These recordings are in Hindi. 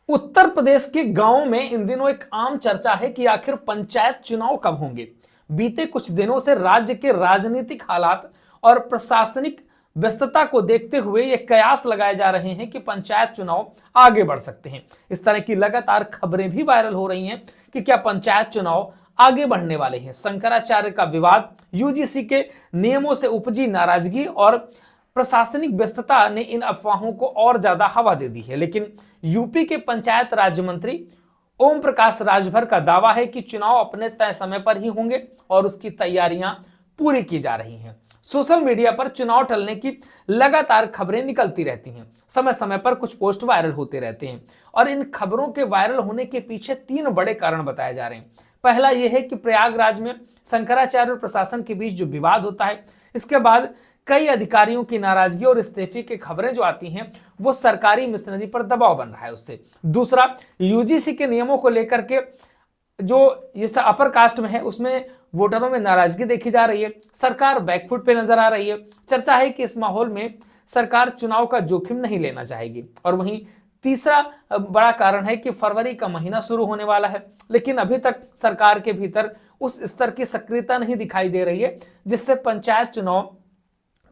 उत्तर प्रदेश के गांव में इन दिनों एक आम चर्चा है कि आखिर पंचायत चुनाव कब होंगे। बीते कुछ दिनों से राज्य के राजनीतिक हालात और प्रशासनिक व्यस्तता को देखते हुए ये कयास लगाए जा रहे हैं कि पंचायत चुनाव आगे बढ़ सकते हैं। इस तरह की लगातार खबरें भी वायरल हो रही हैं कि क्या पंचायत चुनाव आगे बढ़ने वाले हैं। शंकराचार्य का विवाद, यूजीसी के नियमों से उपजी नाराजगी और प्रशासनिक व्यस्तता ने इन अफवाहों को और ज्यादा हवा दे दी है। लेकिन यूपी के पंचायत राज्य मंत्री ओम प्रकाश राजभर का दावा है कि चुनाव अपने तय समय पर ही होंगे और उसकी तैयारियां पूरी की जा रही हैं। सोशल मीडिया पर चुनाव टलने की लगातार खबरें निकलती रहती हैं। समय समय पर कुछ पोस्ट वायरल होते रहते हैं और इन खबरों के वायरल होने के पीछे 3 बड़े कारण बताए जा रहे हैं। पहला यह है कि प्रयागराज में शंकराचार्य और प्रशासन के बीच जो विवाद होता है, इसके बाद कई अधिकारियों की नाराजगी और इस्तीफे की खबरें जो आती हैं वो सरकारी मिशनरी पर दबाव बन रहा है उससे। दूसरा, यूजीसी के नियमों को लेकर के जो इस अपर कास्ट में है उसमें वोटरों में नाराजगी देखी जा रही है। सरकार बैकफुट पे नजर आ रही है। चर्चा है कि इस माहौल में सरकार चुनाव का जोखिम नहीं लेना चाहेगी। और वहीं तीसरा बड़ा कारण है कि फरवरी का महीना शुरू होने वाला है, लेकिन अभी तक सरकार के भीतर उस स्तर की सक्रियता नहीं दिखाई दे रही है जिससे पंचायत चुनाव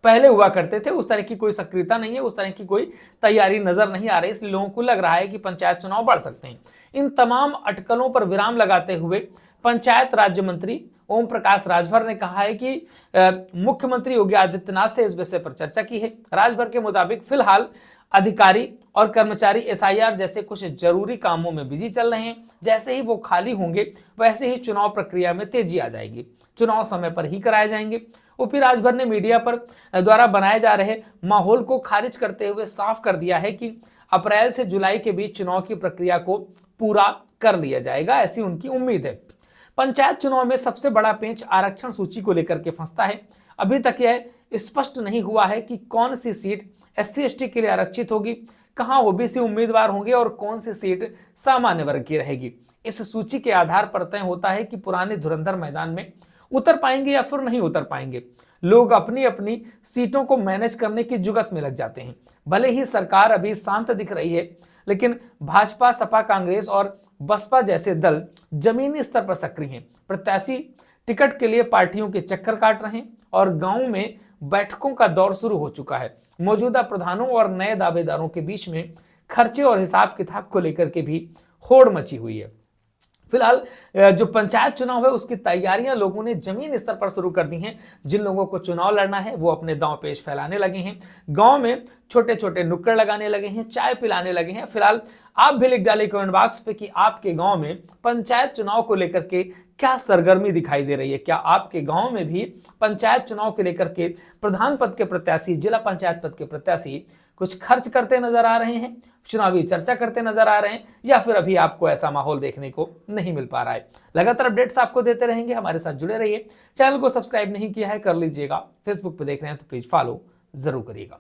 पहले हुआ करते थे उस तरह की कोई सक्रियता नहीं है, उस तरह की कोई तैयारी नजर नहीं आ रही। इसलिए लोगों को लग रहा है कि पंचायत चुनाव बढ़ सकते हैं। इन तमाम अटकलों पर विराम लगाते हुए पंचायत राज्य मंत्री ओम प्रकाश राजभर ने कहा है कि मुख्यमंत्री योगी आदित्यनाथ से इस विषय पर चर्चा की है। राजभर के मुताबिक फिलहाल अधिकारी और कर्मचारी एसआईआर जैसे कुछ जरूरी कामों में बिजी चल रहे हैं। जैसे ही वो खाली होंगे वैसे ही चुनाव प्रक्रिया में तेजी आ जाएगी। चुनाव समय पर ही कराए जाएंगे। ओपी राजभर ने मीडिया पर द्वारा बनाए जा रहे माहौल को खारिज करते हुए साफ कर दिया है कि अप्रैल से जुलाई के बीच चुनाव की प्रक्रिया को पूरा कर लिया जाएगा, ऐसी उनकी उम्मीद है। पंचायत चुनाव में सबसे बड़ा पेंच आरक्षण सूची को लेकर के फंसता है। अभी तक यह स्पष्ट नहीं हुआ है कि कौन सी सीट SC/ST के लिए आरक्षित होगी, कहां ओबीसी उम्मीदवार होंगे और कौन सी सीट सामान्य वर्ग की रहेगी। इस सूची के आधार पर तय होता है कि पुराने धुरंधर मैदान में उतर पाएंगे या फिर नहीं उतर पाएंगे। लोग अपनी अपनी सीटों को मैनेज करने की जुगत में लग जाते हैं। भले ही सरकार अभी शांत दिख रही है, लेकिन भाजपा, सपा, कांग्रेस और बसपा जैसे दल जमीनी स्तर पर सक्रिय हैं। प्रत्याशी टिकट के लिए पार्टियों के चक्कर काट रहे हैं और गांव में बैठकों का दौर शुरू हो चुका है। मौजूदा प्रधानों और नए दावेदारों के बीच में खर्चे और हिसाब किताब को लेकर के भी होड़ मची हुई है। फिलहाल जो पंचायत चुनाव है उसकी तैयारियां लोगों ने जमीन स्तर पर शुरू कर दी हैं। जिन लोगों को चुनाव लड़ना है वो अपने दांव पेच फैलाने लगे हैं, गांव में छोटे छोटे नुक्कड़ लगाने लगे हैं, चाय पिलाने लगे हैं। फिलहाल आप भी लिख डालिए कमेंट बॉक्स पे कि आपके गांव में पंचायत चुनाव को लेकर के क्या सरगर्मी दिखाई दे रही है। क्या आपके गांव में भी पंचायत चुनाव को लेकर के प्रधान पद के प्रत्याशी, जिला पंचायत पद के प्रत्याशी कुछ खर्च करते नजर आ रहे हैं, चुनावी चर्चा करते नजर आ रहे हैं, या फिर अभी आपको ऐसा माहौल देखने को नहीं मिल पा रहा है। लगातार अपडेट्स आपको देते रहेंगे, हमारे साथ जुड़े रहिए। चैनल को सब्सक्राइब नहीं किया है कर लीजिएगा। फेसबुक पे देख रहे हैं तो प्लीज फॉलो जरूर करिएगा।